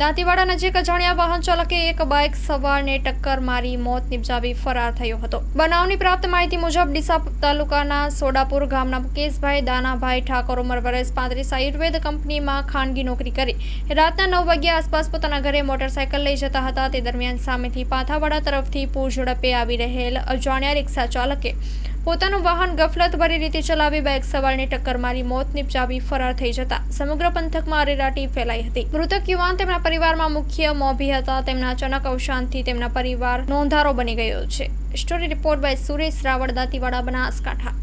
દાંતીવાડા નજીક અજાણ્યા વાહન ચાલકે એક બાઇક સવારને ટક્કર મારી મોત નિપજાવી ફરાર થયો હતો। બનાવની પ્રાપ્ત માહિતી મુજબ ડીસા તાલુકાના સોડાપુર ગામના મુકેશભાઈ દાનાભાઈ ઠાકોર ઉંમર વર્ષ 35 આયુર્વેદ કંપનીમાં ખાનગી નોકરી કરી રાતના 9 વાગ્યા આસપાસ પોતાના ઘરે મોટરસાયકલ લઈ જતા હતા। તે દરમિયાન સામેથી પાથાવાડા તરફથી પૂર ઝડપે આવી રહેલ અજાણ્યા રિક્ષા ચાલકે પોતાનું વાહન ગફલતભરી રીતે ચલાવી બાઇક સવારને ટક્કર મારી મોત નિપજાવી ફરાર થઈ જતા સમગ્ર પંથકમાં અરેરાટી ફેલાઈ હતી। મૃતક યુવાન તેમના પરિવારમાં મુખ્ય મોભી હતા। તેમના અચાનક અવસાનથી તેમના પરિવાર નોંધારો બની ગયો છે। Story report by Suresh Raval, Dantiwada, Banaskantha.